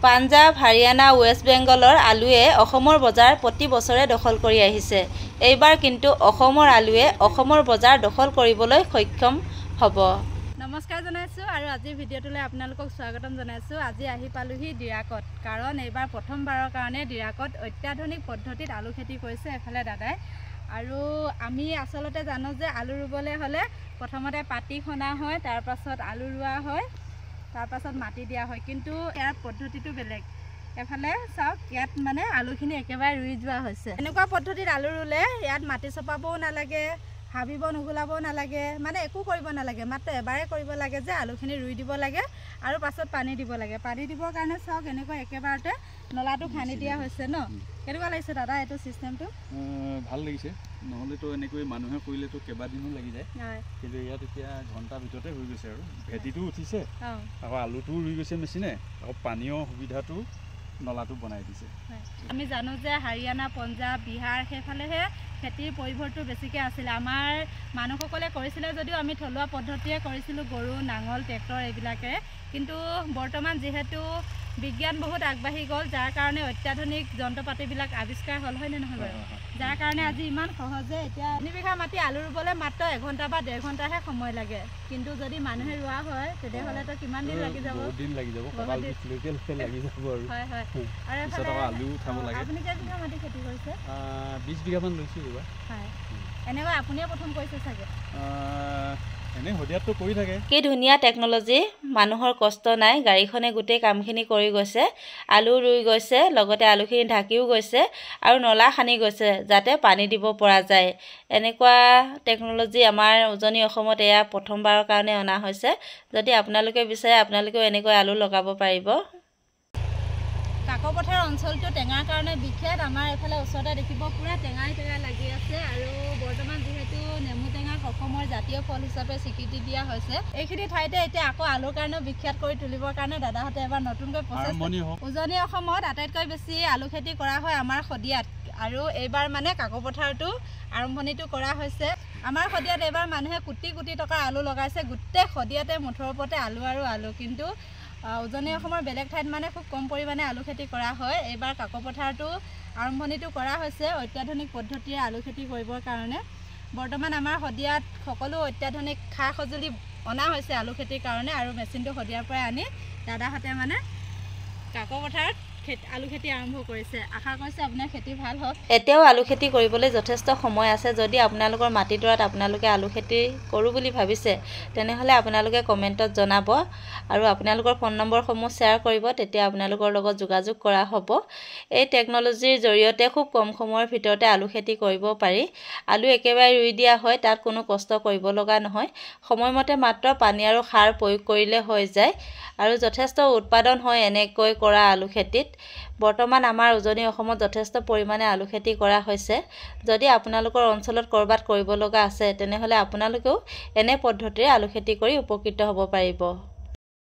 Punjab, Haryana, west বেংগলৰ আলুৱে অসমৰ বজাৰ প্ৰতি বছৰে দখল কৰি আহিছে। এইবাৰ কিন্তু অসমৰ আলুৱে অসমৰ বজাৰ দখল কৰিবলৈ সক্ষম হ'ব। নমস্কাৰ জনাইছোঁ আৰু আজিৰ ভিডিঅ'টোলৈ আপোনালোকক স্বাগতম জনাইছোঁ। আজি আহি পালোহি ডিৰাকত, কাৰণ এইবাৰ প্ৰথমবাৰৰ কাৰণে ডিৰাকত অত্যাধুনিক পদ্ধতিত আলু খেতি কৰিছে এফালে দাদাই। আৰু আমি আচলতে জানো যে আলু ৰুবলৈ হ'লে প্ৰথমতে পাতি খনা হয়, তাৰপাছত আলু ৰোৱা হয়, তাৰপাছত মাটি দিয়া হয়। কিন্তু ইয়াৰ পদ্ধতিটো বেলেগ। এফালে চাওক, ইয়াত মানে আলুখিনি একেবাৰে ৰুই যোৱা হৈছে। এনেকুৱা পদ্ধতিত আলু ৰুলে ইয়াত মাটি চপাবও নালাগে, হাবিব নুগুলাবও নালাগে, মানে একো কৰিব নালাগে, মাত্ৰ এবাৰে কৰিব লাগে যে আলুখিনি ৰুই দিব লাগে আৰু পাছত পানী দিব লাগে। পানী দিবৰ কাৰণে চাওক, এনেকুৱা একেবাৰতে নলাটো খান্দি দিয়া হৈছে ন। কেনেকুৱা লাগিছে দাদা এইটো চিষ্টেমটো? ভাল লাগিছে, নহ'লেতো এনেকৈ মানুহে কৰিলেতো কেইবাদিনো লাগি যায়, কিন্তু ইয়াত এতিয়া ঘণ্টাৰ ভিতৰতে হৈ গৈছে। আৰু ভেটিটো উঠিছে, আকৌ আলুটোও ৰুই গৈছে মেচিনে, আকৌ পানীয় সুবিধাটো নলাটো বনাই দিছে। আমি জানো যে হাৰিয়ানা, পঞ্জাব, বিহাৰ সেইফালেহে খেতিৰ পৰিভৰটো বেছিকৈ আছিলে। আমাৰ মানুহসকলে কৰিছিলে যদিও আমি থলুৱা পদ্ধতিৰে কৰিছিলোঁ, গৰু, নাঙল, ট্ৰেক্টৰ এইবিলাকে। কিন্তু বৰ্তমান যিহেতু বিজ্ঞান বহুত আগবাঢ়ি গ'ল, যাৰ কাৰণে অত্যাধুনিক যন্ত্ৰ পাতিবিলাক আৱিষ্কাৰ হ'ল, হয়নে নহয় বাৰু? যাৰ কাৰণে আজি ইমান সহজে এতিয়া 3 বিঘা মাটি আলু ৰুবলৈ মাত্ৰ 1 ঘণ্টা বা 1.5 ঘণ্টাহে সময় লাগে। কিন্তু যদি মানুহে ৰোৱা হয় তেতিয়াহ'লেতো কিমান দিন লাগি যাব? বহুত দিন লাগি যাব, কঁকাল বিষলৈকে লাগি যাব। আৰু হয় হয়। আৰু পিছত আকৌ আলু উঠাব লাগে। আপুনি কেই বিঘা মাটি খেতি কৰিছে? 20 বিঘামান লৈছোঁ এইবাৰ। হয়, এনেকৈ আপুনিয়ে প্ৰথম কৰিছে চাগে? এনেই হদিয়াতটো কৰি থাকে। কি ধুনীয়া টেকন'লজি, মানুহৰ কষ্ট নাই, গাড়ীখনে গোটেই কামখিনি কৰি গৈছে, আলু ৰুই গৈছে, লগতে আলুখিনি ঢাকিও গৈছে আৰু নলা খান্দি গৈছে যাতে পানী দিব পৰা যায়। এনেকুৱা টেকন'লজি আমাৰ উজনি অসমত এয়া প্ৰথমবাৰৰ কাৰণে অনা হৈছে। যদি আপোনালোকে বিচাৰে আপোনালোকেও এনেকৈ আলু লগাব পাৰিব। কাকপথাৰ অঞ্চলটো টেঙাৰ কাৰণে বিখ্যাত। আমাৰ এইফালে ওচৰতে দেখিব পুৰা টেঙাই লাগি আছে। আৰু বৰ্তমান যিহেতু নেমু টেঙাক অসমৰ জাতীয় ফল হিচাপে স্বীকৃতি দিয়া হৈছে, এইখিনি ঠাইতে এতিয়া আকৌ আলুৰ কাৰণেও বিখ্যাত কৰি তুলিবৰ কাৰণে দাদাহঁতে এবাৰ নতুনকৈ প্ৰচেষ্টা। উজনি অসমত আটাইতকৈ বেছি আলু খেতি কৰা হয় আমাৰ শদিয়াত, আৰু এইবাৰ মানে কাকপথাৰটো আৰম্ভণিটো কৰা হৈছে। আমাৰ শদিয়াত এইবাৰ মানুহে কোটি কোটি টকাৰ আলু লগাইছে, গোটেই শদিয়াতে মুঠৰ ওপৰতে আলু আৰু আলু। কিন্তু উজনি অসমৰ বেলেগ ঠাইত মানে খুব কম পৰিমাণে আলু খেতি কৰা হয়। এইবাৰ কাকপথাৰটো আৰম্ভণিটো কৰা হৈছে অত্যাধুনিক পদ্ধতিৰে আলু খেতি কৰিবৰ কাৰণে। বৰ্তমান আমাৰ শদিয়াত সকলো অত্যাধুনিক সা সঁজুলি অনা হৈছে আলু খেতিৰ কাৰণে, আৰু মেচিনটো শদিয়াৰ পৰাই আনি দাদাহঁতে মানে কাকপথাৰত আলু খেতি আৰম্ভ কৰিছে। আশা কৰিছে আপোনাৰ খেতি ভাল হওক। এতিয়াও আলু খেতি কৰিবলৈ যথেষ্ট সময় আছে। যদি আপোনালোকৰ মাটিডৰাত আপোনালোকে আলু খেতি কৰোঁ বুলি ভাবিছে, তেনেহ'লে আপোনালোকে কমেণ্টত জনাব আৰু আপোনালোকৰ ফোন নম্বৰসমূহ শ্বেয়াৰ কৰিব, তেতিয়া আপোনালোকৰ লগত যোগাযোগ কৰা হ'ব। এই টেকন'লজিৰ জৰিয়তে খুব কম সময়ৰ ভিতৰতে আলু খেতি কৰিব পাৰি। আলু একেবাৰে ৰুই দিয়া হয়, তাত কোনো কষ্ট কৰিব লগা নহয়। সময়মতে মাত্ৰ পানী আৰু সাৰ প্ৰয়োগ কৰিলে হৈ যায়, আৰু যথেষ্ট উৎপাদন হয় এনেকৈ কৰা আলু খেতিত। বৰ্তমান আমাৰ উজনি অসমত যথেষ্ট পৰিমাণে আলু খেতি কৰা হৈছে। যদি আপোনালোকৰ অঞ্চলত ক'ৰবাত কৰিব লগা আছে, তেনেহ'লে আপোনালোকেও এনে পদ্ধতিৰে আলু খেতি কৰি উপকৃত হ'ব পাৰিব।